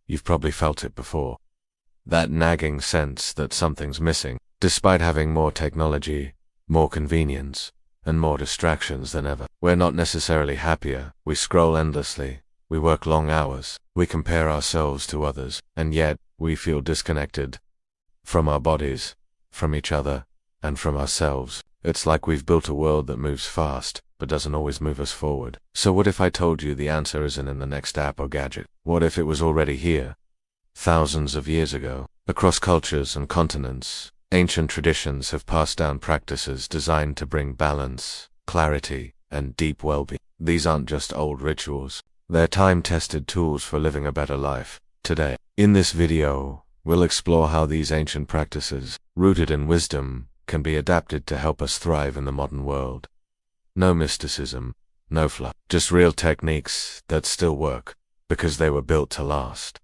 You've probably felt it before. That nagging sense that something's missing, despite having more technology, more convenience, and more distractions than ever. We're not necessarily happier. We scroll endlessly. We work long hours. We compare ourselves to others, and yet we feel disconnected from our bodies, from each other, and from ourselves. It's like we've built a world that moves fast, but doesn't always move us forward. So what if I told you the answer isn't in the next app or gadget? What if it was already here? Thousands of years ago, across cultures and continents, ancient traditions have passed down practices designed to bring balance, clarity, and deep well-being. These aren't just old rituals. They're time-tested tools for living a better life today. In this video, we'll explore how these ancient practices, rooted in wisdom, can be adapted to help us thrive in the modern world. No mysticism, no fluff, just real techniques that still work, because they were built to last.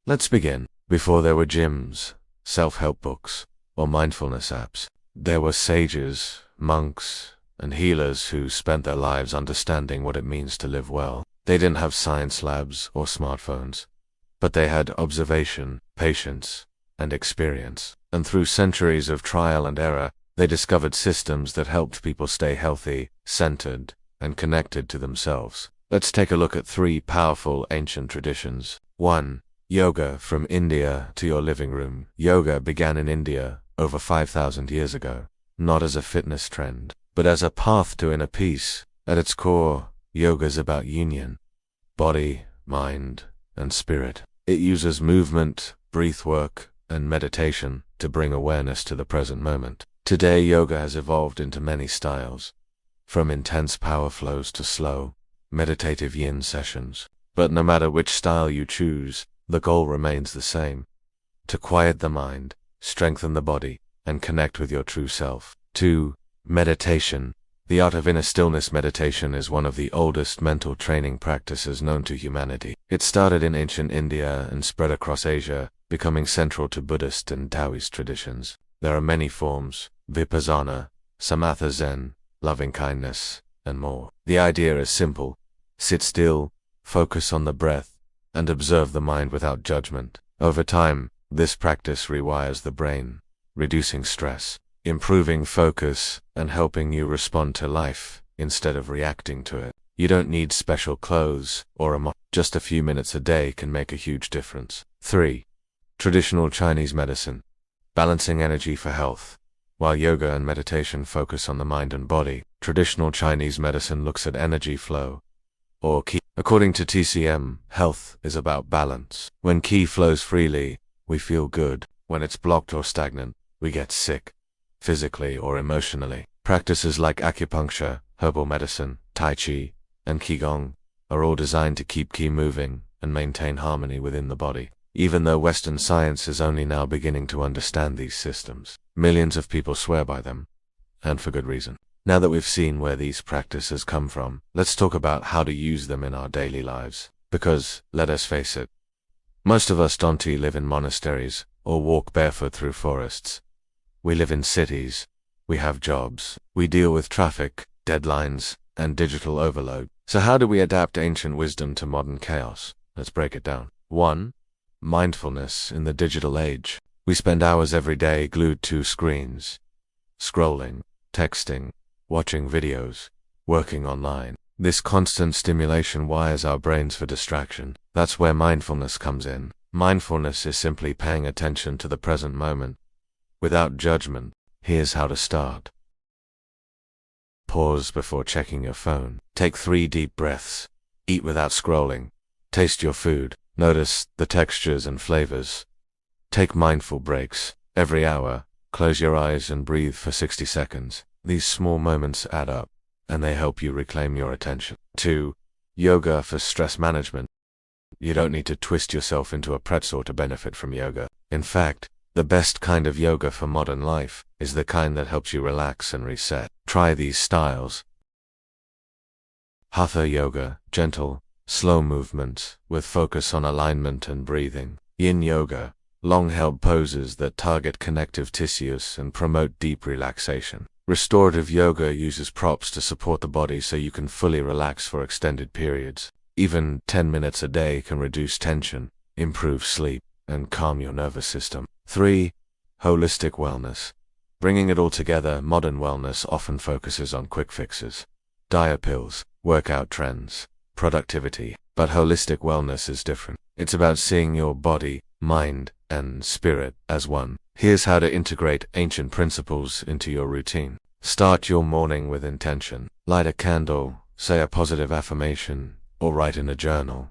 Let's begin. Before there were gyms, self-help books, or mindfulness apps, there were sages, monks, and healers who spent their lives understanding what it means to live well. They didn't have science labs or smartphones, but they had observation, patience, and experience. And through centuries of trial and error, they discovered systems that helped people stay healthy, centered, and connected to themselves. Let's take a look at 3 powerful ancient traditions. 1. Yoga, from India to your living room. Yoga began in India over 5,000 years ago, not as a fitness trend, but as a path to inner peace. At its core, yoga is about union, body, mind, and spirit. It uses movement, breath work, and meditation to bring awareness to the present moment. Today, yoga has evolved into many styles, from intense power flows to slow, meditative yin sessions. But no matter which style you choose, the goal remains the same: to quiet the mind, strengthen the body, and connect with your true self. 2. Meditation. The art of inner stillness meditation is one of the oldest mental training practices known to humanity. It started in ancient India and spread across Asia, becoming central to Buddhist and Taoist traditions. There are many forms: Vipassana, Samatha Zen, loving-kindness, and more. The idea is simple: sit still, focus on the breath, and observe the mind without judgment. Over time, this practice rewires the brain, reducing stress, improving focus, and helping you respond to life instead of reacting to it. You don't need special clothes or just a few minutes a day can make a huge difference. 3. Traditional Chinese medicine. Balancing energy for health. While yoga and meditation focus on the mind and body, traditional Chinese medicine looks at energy flow, or qi. According to TCM, health is about balance. When qi flows freely, we feel good. When it's blocked or stagnant, we get sick, physically or emotionally. Practices like acupuncture, herbal medicine, tai chi, and qigong are all designed to keep qi moving and maintain harmony within the body. Even though Western science is only now beginning to understand these systems, millions of people swear by them, and for good reason. Now that we've seen where these practices come from, let's talk about how to use them in our daily lives. Because, let us face it, most of us don't live in monasteries or walk barefoot through forests. We live in cities, we have jobs, we deal with traffic, deadlines, and digital overload. So how do we adapt ancient wisdom to modern chaos? Let's break it down. 1. Mindfulness in the digital age. We spend hours every day glued to screens, scrolling, texting, watching videos, working online. This constant stimulation wires our brains for distraction. That's where mindfulness comes in. Mindfulness is simply paying attention to the present moment, without judgment. Here's how to start. Pause before checking your phone. Take 3 deep breaths. Eat without scrolling. Taste your food. Notice the textures and flavors. Take mindful breaks. Every hour, close your eyes and breathe for 60 seconds. These small moments add up, and they help you reclaim your attention. 2. Yoga for stress management. You don't need to twist yourself into a pretzel to benefit from yoga. In fact, the best kind of yoga for modern life is the kind that helps you relax and reset. Try these styles. Hatha yoga, gentle, slow movements with focus on alignment and breathing. Yin yoga, long-held poses that target connective tissues and promote deep relaxation. Restorative yoga uses props to support the body so you can fully relax for extended periods. Even 10 minutes a day can reduce tension, improve sleep, and calm your nervous system. 3. Holistic wellness. Bringing it all together, modern wellness often focuses on quick fixes, diet pills, workout trends, productivity. But holistic wellness is different. It's about seeing your body, mind, and spirit as one. Here's how to integrate ancient principles into your routine. Start your morning with intention. Light a candle, say a positive affirmation, or write in a journal.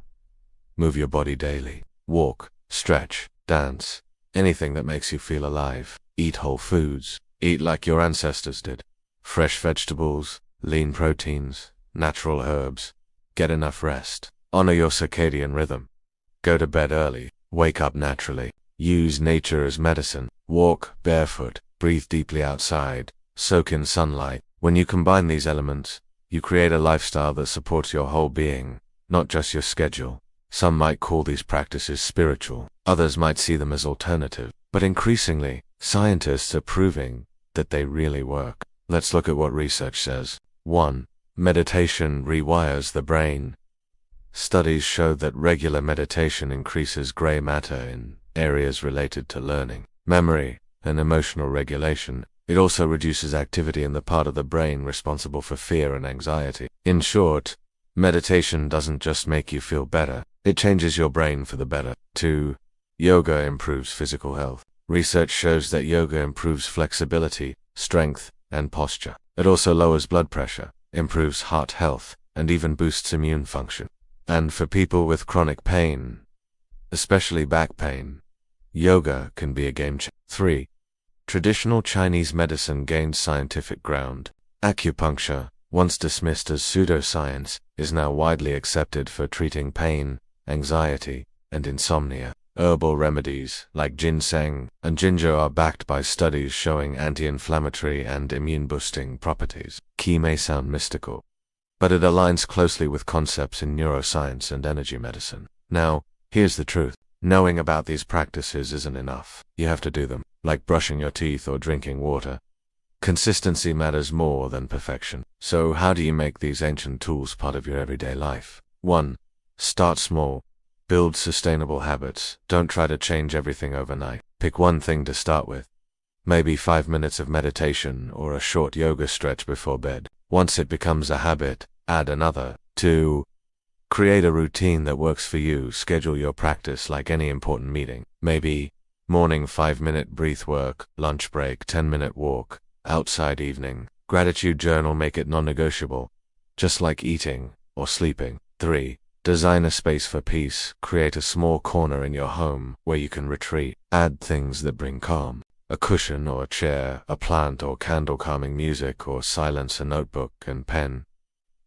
Move your body daily. Walk, stretch, dance, anything that makes you feel alive. Eat whole foods. Eat like your ancestors did. Fresh vegetables, lean proteins, natural herbs. Get enough rest. Honor your circadian rhythm. Go to bed early. Wake up naturally. Use nature as medicine. Walk barefoot. Breathe deeply outside. Soak in sunlight. When you combine these elements, you create a lifestyle that supports your whole being, not just your schedule. Some might call these practices spiritual. Others might see them as alternative. But increasingly, scientists are proving that they really work. Let's look at what research says. 1. Meditation rewires the brain. Studies show that regular meditation increases gray matter in areas related to learning, memory, and emotional regulation. It also reduces activity in the part of the brain responsible for fear and anxiety. In short, meditation doesn't just make you feel better, it changes your brain for the better. 2. Yoga improves physical health. Research shows that yoga improves flexibility, strength, and posture. It also lowers blood pressure, improves heart health, and even boosts immune function. And for people with chronic pain, especially back pain, yoga can be a game changer. 3. Traditional Chinese medicine gains scientific ground. Acupuncture, once dismissed as pseudoscience, is now widely accepted for treating pain, anxiety, and insomnia. Herbal remedies like ginseng and ginger are backed by studies showing anti-inflammatory and immune-boosting properties. Qi may sound mystical, but it aligns closely with concepts in neuroscience and energy medicine. Now, here's the truth. Knowing about these practices isn't enough. You have to do them, like brushing your teeth or drinking water. Consistency matters more than perfection. So how do you make these ancient tools part of your everyday life? 1. Start small. Build sustainable habits. Don't try to change everything overnight. Pick one thing to start with. Maybe 5 minutes of meditation or a short yoga stretch before bed. Once it becomes a habit, add another. 2. Create a routine that works for you. Schedule your practice like any important meeting. Maybe morning 5-minute breath work, lunch break 10-minute walk, outside evening. Gratitude journal, make it non-negotiable, just like eating or sleeping. 3. Design a space for peace. Create a small corner in your home where you can retreat. Add things that bring calm. A cushion or a chair, a plant or candle, calming music, or silence, a notebook and pen.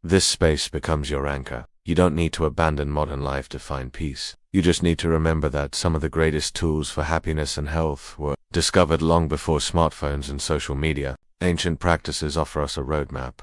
This space becomes your anchor. You don't need to abandon modern life to find peace. You just need to remember that some of the greatest tools for happiness and health were discovered long before smartphones and social media. Ancient practices offer us a roadmap,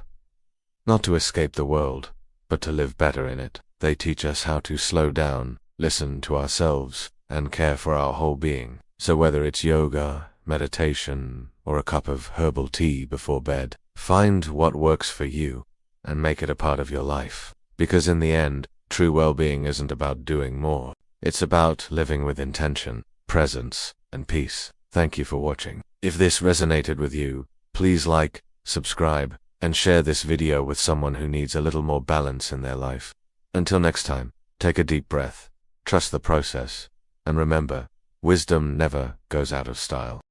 not to escape the world, but to live better in it. They teach us how to slow down, listen to ourselves, and care for our whole being. So whether it's yoga, meditation, or a cup of herbal tea before bed, find what works for you and make it a part of your life. Because in the end, true well-being isn't about doing more. It's about living with intention, presence, and peace. Thank you for watching. If this resonated with you, please like, subscribe, and share this video with someone who needs a little more balance in their life. Until next time, take a deep breath, trust the process, and remember, wisdom never goes out of style.